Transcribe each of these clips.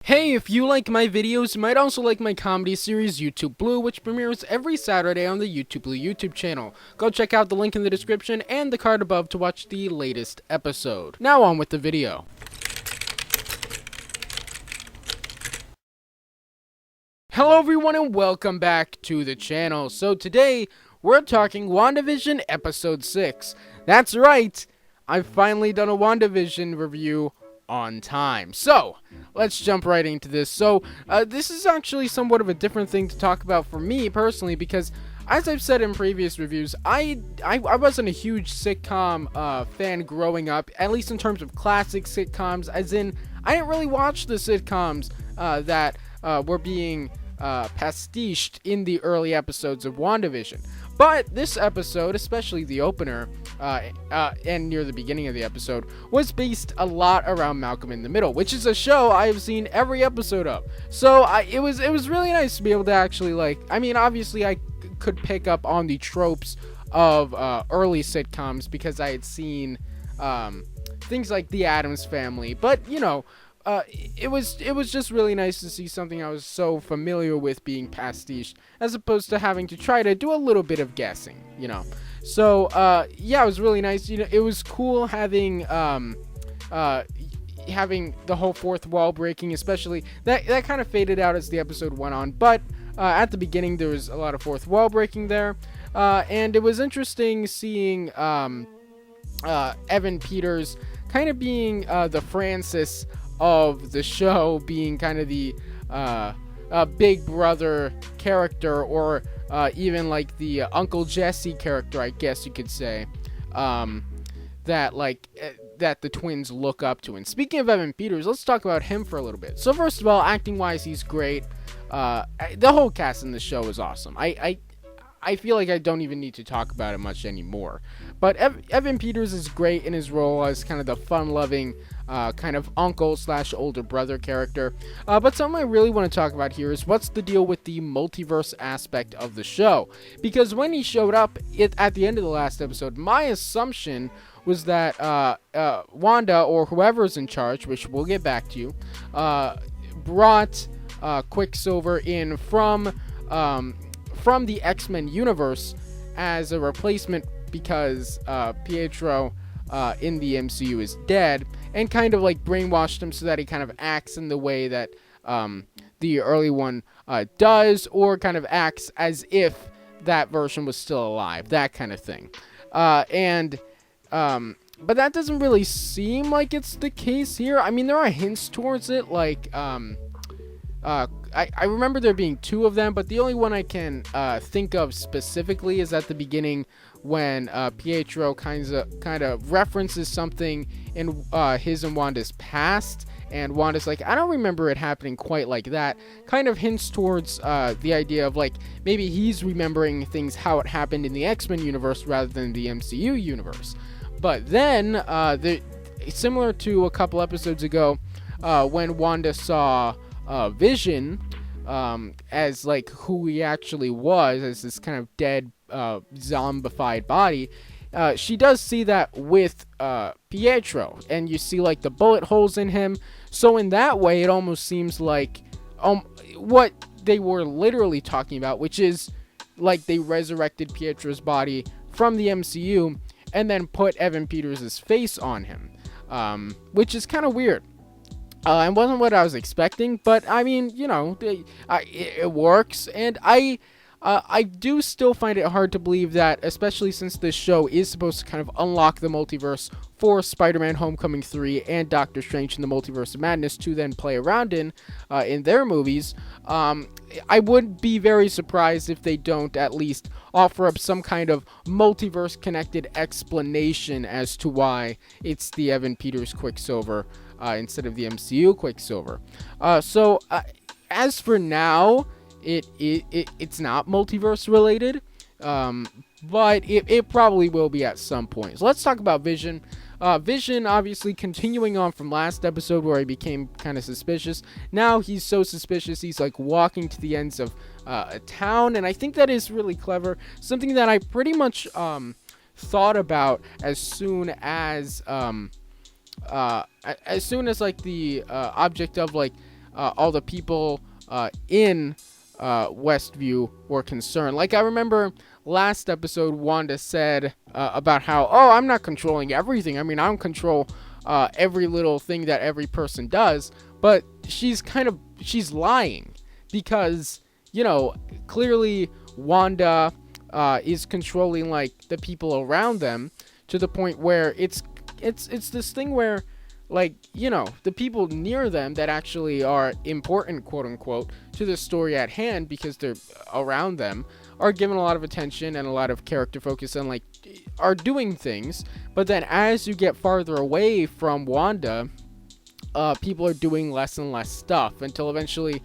Hey, if you like my videos, you might also like my comedy series YouTube Blue, which premieres every Saturday on the YouTube Blue YouTube channel. Go check out the link in the description and the card above to watch the latest episode. Now on with the video. Hello everyone and welcome back to the channel. So today, we're talking WandaVision Episode 6. That's right, I've finally done a WandaVision review on time. So, let's jump right into this. So, this is actually somewhat of a different thing to talk about for me personally because, as I've said in previous reviews, I wasn't a huge sitcom fan growing up, at least in terms of classic sitcoms, as in, I didn't really watch the sitcoms that were being pastiched in the early episodes of WandaVision. But this episode, especially the opener, and near the beginning of the episode, was based a lot around Malcolm in the Middle, which is a show I have seen every episode of. So it was really nice to be able to actually, like, I mean, obviously I could pick up on the tropes of early sitcoms because I had seen things like The Addams Family, but you know, it was just really nice to see something I was so familiar with being pastiche, as opposed to having to try to do a little bit of guessing, you know. So yeah, it was really nice. You know, it was cool having having the whole fourth wall breaking, especially that kind of faded out as the episode went on. But at the beginning, there was a lot of fourth wall breaking there, and it was interesting seeing Evan Peters kind of being the Francis of the show, being kind of the big brother character, or even like the Uncle Jesse character, I guess you could say, that the twins look up to. And speaking of Evan Peters, let's talk about him for a little bit. So first of all, acting wise, he's great. The whole cast in the show is awesome. I feel like I don't even need to talk about it much anymore. But Evan Peters is great in his role as kind of the fun-loving kind of uncle / older brother character. But something I really want to talk about here is what's the deal with the multiverse aspect of the show. Because when he showed up at the end of the last episode, my assumption was that Wanda, or whoever's in charge, which we'll get back to, brought Quicksilver in from the X-Men universe as a replacement because Pietro in the MCU is dead, and kind of like brainwashed him so that he kind of acts in the way that the early one does, or kind of acts as if that version was still alive, that kind of thing. But that doesn't really seem like it's the case here. I mean, there are hints towards it, like I remember there being two of them, but the only one I can think of specifically is at the beginning when Pietro kind of references something in his and Wanda's past, and Wanda's like, I don't remember it happening quite like that. Kind of hints towards the idea of like maybe he's remembering things how it happened in the X-Men universe rather than the MCU universe. But then, similar to a couple episodes ago, when Wanda saw Vision as like who he actually was, as this kind of dead zombified body, she does see that with Pietro, and you see like the bullet holes in him. So in that way, it almost seems like what they were literally talking about, which is like they resurrected Pietro's body from the MCU and then put Evan Peters' face on him, which is kind of weird. It wasn't what I was expecting, but I mean, you know, it works, and I do still find it hard to believe that, especially since this show is supposed to kind of unlock the multiverse for Spider-Man Homecoming 3 and Doctor Strange in the Multiverse of Madness to then play around in their movies. I would be very surprised if they don't at least offer up some kind of multiverse-connected explanation as to why it's the Evan Peters Quicksilver instead of the MCU Quicksilver. So as for now, it's not multiverse related, but it probably will be at some point. So let's talk about Vision. Vision, obviously, continuing on from last episode where he became kind of suspicious. Now he's so suspicious, he's like walking to the ends of a town, and I think that is really clever. Something that I pretty much thought about as soon as like the object of like all the people in Westview were concerned. Like, I remember last episode, Wanda said about how, oh, I'm not controlling everything. I mean, I don't control every little thing that every person does. But she's lying because, clearly Wanda is controlling, like, the people around them to the point where it's this thing where, like, the people near them that actually are important, quote unquote, to the story at hand because they're around them are given a lot of attention and a lot of character focus and, like, are doing things. But then as you get farther away from Wanda, people are doing less and less stuff until eventually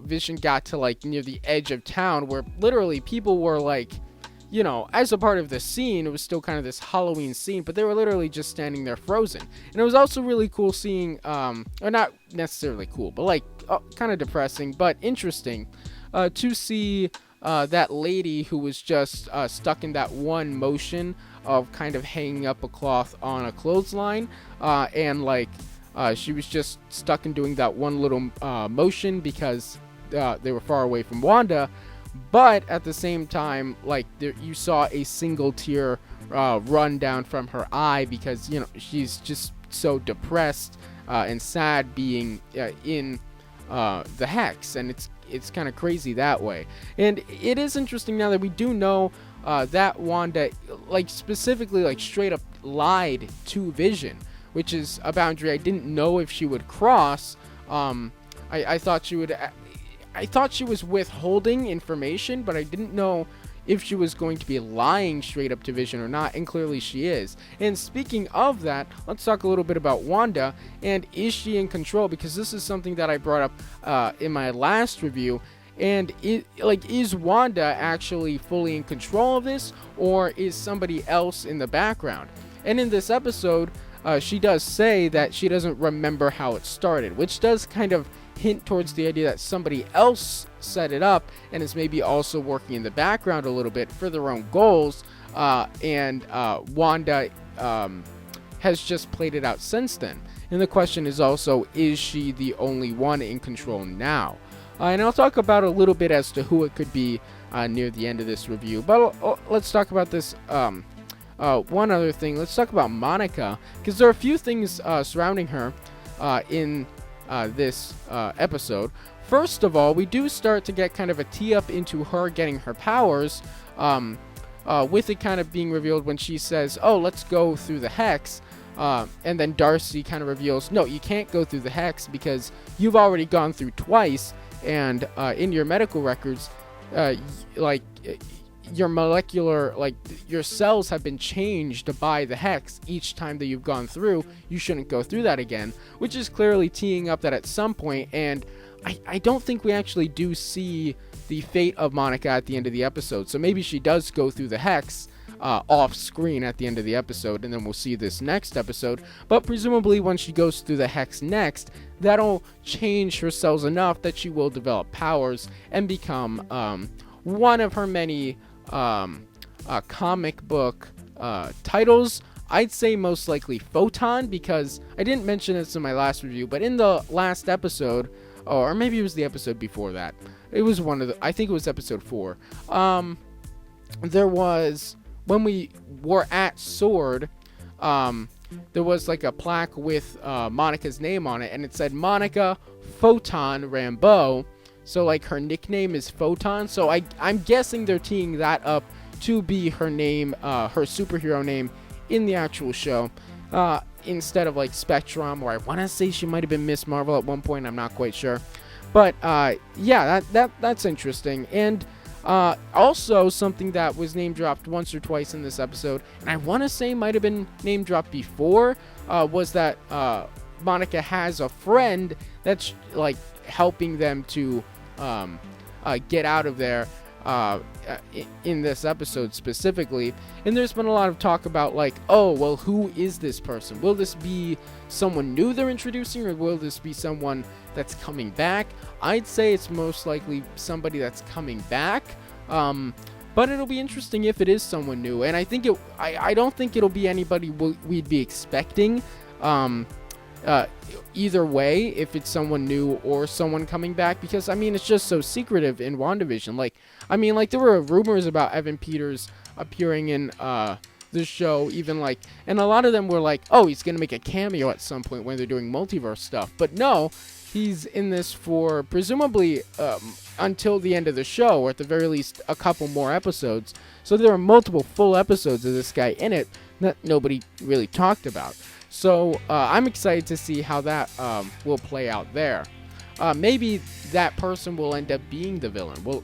Vision got to, like, near the edge of town where literally people were, like, as a part of the scene, it was still kind of this Halloween scene, but they were literally just standing there frozen. And it was also really cool seeing, or not necessarily cool, but, like, kind of depressing, but interesting to see that lady who was just stuck in that one motion of kind of hanging up a cloth on a clothesline, and, like, she was just stuck in doing that one little motion because they were far away from Wanda. But at the same time, like, you saw a single tear run down from her eye because, she's just so depressed and sad being in the Hex. And it's kind of crazy that way. And it is interesting now that we do know that Wanda, like, specifically, like, straight up lied to Vision, which is a boundary I didn't know if she would cross. I thought she would... I thought she was withholding information, but I didn't know if she was going to be lying straight up to Vision or not, and clearly she is. And speaking of that, let's talk a little bit about Wanda, and is she in control? Because this is something that I brought up in my last review, and is Wanda actually fully in control of this, or is somebody else in the background? And in this episode, she does say that she doesn't remember how it started, which does kind of hint towards the idea that somebody else set it up and is maybe also working in the background a little bit for their own goals, and Wanda has just played it out since then. And the question is also, is she the only one in control now? And I'll talk about a little bit as to who it could be near the end of this review, but let's talk about this one other thing. Let's talk about Monica, because there are a few things surrounding her in this episode. First of all, we do start to get kind of a tee up into her getting her powers, with it kind of being revealed when she says, oh, let's go through the Hex, and then Darcy kind of reveals, no, you can't go through the Hex because you've already gone through twice, and in your medical records, your molecular, like, your cells have been changed by the Hex each time that you've gone through. You shouldn't go through that again, which is clearly teeing up that at some point, and I don't think we actually do see the fate of Monica at the end of the episode, so maybe she does go through the Hex off screen at the end of the episode, and then we'll see this next episode. But presumably when she goes through the Hex next, that'll change her cells enough that she will develop powers and become one of her many comic book titles. I'd say most likely Photon, because I didn't mention this in my last review, but in the last episode, or maybe it was the episode before that, it was I think it was episode 4, there was, when we were at S.W.O.R.D., there was like a plaque with Monica's name on it, and it said Monica Photon Rambeau. So, like, her nickname is Photon. So I'm guessing they're teeing that up to be her name, her superhero name in the actual show, instead of, like, Spectrum, or I want to say she might have been Miss Marvel at one point. I'm not quite sure. But yeah, that's interesting. And also something that was name dropped once or twice in this episode, and I want to say might have been name dropped before, was that Monica has a friend that's, like, helping them to get out of there in this episode specifically. And there's been a lot of talk about, like, oh, well, who is this person? Will this be someone new they're introducing, or will this be someone that's coming back? I'd say it's most likely somebody that's coming back, but it'll be interesting if it is someone new. And I think I don't think it'll be anybody we'd be expecting. either way, if it's someone new or someone coming back, because I mean it's just so secretive in WandaVision. Like, I mean, like there were rumors about Evan Peters appearing in the show, even like, and a lot of them were like, oh, he's gonna make a cameo at some point when they're doing multiverse stuff. But no, he's in this for presumably until the end of the show, or at the very least a couple more episodes. So there are multiple full episodes of this guy in it that nobody really talked about. So I'm excited to see how that will play out there. Maybe that person will end up being the villain. We'll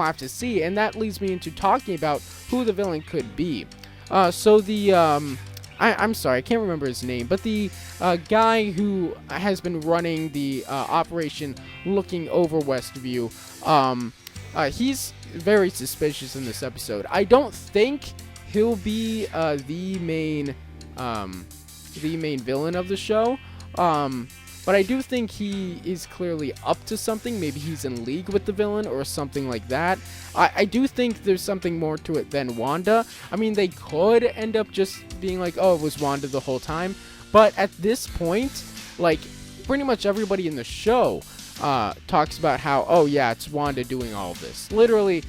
have to see. And that leads me into talking about who the villain could be. So the I'm sorry, I can't remember his name, but the guy who has been running the operation looking over Westview, he's very suspicious in this episode. I don't think he'll be the main villain of the show, but I do think he is clearly up to something. Maybe he's in league with the villain or something like that. I do think there's something more to it than Wanda. I mean, they could end up just being like, oh, it was Wanda the whole time, but at this point, like, pretty much everybody in the show talks about how, oh yeah, it's Wanda doing all of this. Literally,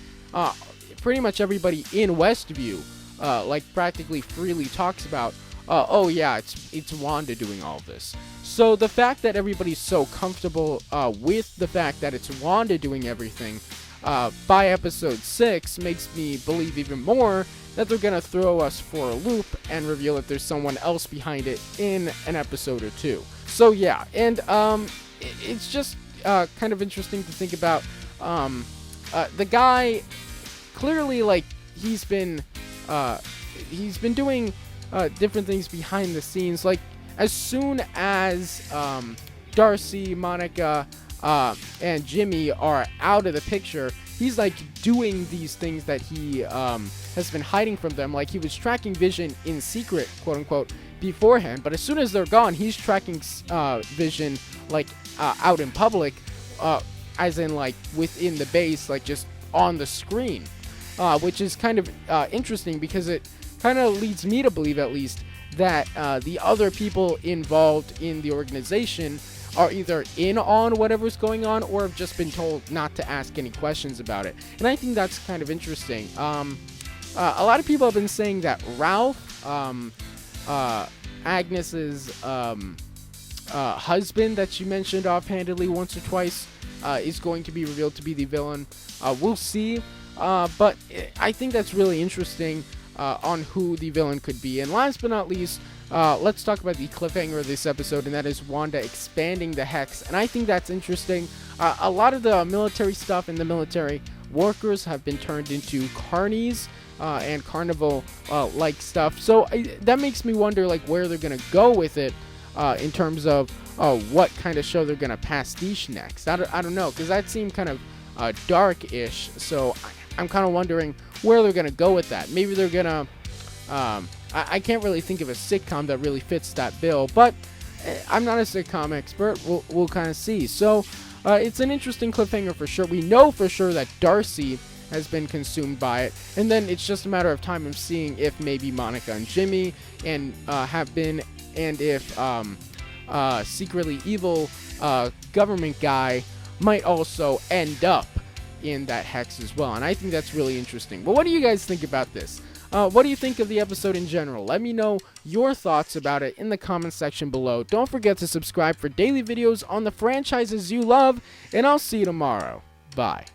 pretty much everybody in Westview, like, practically freely talks about, oh yeah, it's Wanda doing all of this. So the fact that everybody's so comfortable with the fact that it's Wanda doing everything by episode 6 makes me believe even more that they're gonna throw us for a loop and reveal that there's someone else behind it in an episode or two. So yeah, and it's just kind of interesting to think about. The guy clearly, like, he's been doing different things behind the scenes. Like, as soon as Darcy, Monica, and Jimmy are out of the picture, he's like doing these things that he has been hiding from them. Like, he was tracking Vision in secret, quote unquote, beforehand, but as soon as they're gone, he's tracking Vision like out in public, as in like within the base, like just on the screen, which is kind of interesting, because it kind of leads me to believe, at least, that the other people involved in the organization are either in on whatever's going on or have just been told not to ask any questions about it. And I think that's kind of interesting. A lot of people have been saying that Ralph, Agnes's husband that you mentioned offhandedly once or twice, is going to be revealed to be the villain. We'll see. But I think that's really interesting on who the villain could be. And last but not least, let's talk about the cliffhanger of this episode, and that is Wanda expanding the Hex. And I think that's interesting. A lot of the military stuff and the military workers have been turned into carnies and carnival-like stuff. So that makes me wonder, like, where they're going to go with it in terms of what kind of show they're going to pastiche next. I don't know, because that seemed kind of dark-ish. So I'm kind of wondering where they're going to go with that. Maybe they're going to... I can't really think of a sitcom that really fits that bill, but I'm not a sitcom expert. We'll kind of see. So it's an interesting cliffhanger for sure. We know for sure that Darcy has been consumed by it, and then it's just a matter of time of seeing if maybe Monica and Jimmy have been, and if secretly evil government guy might also end up in that Hex as well. And I think that's really interesting. But what do you guys think about this? What do you think of the episode in general? Let me know your thoughts about it in the comment section below. Don't forget to subscribe for daily videos on the franchises you love, and I'll see you tomorrow. Bye.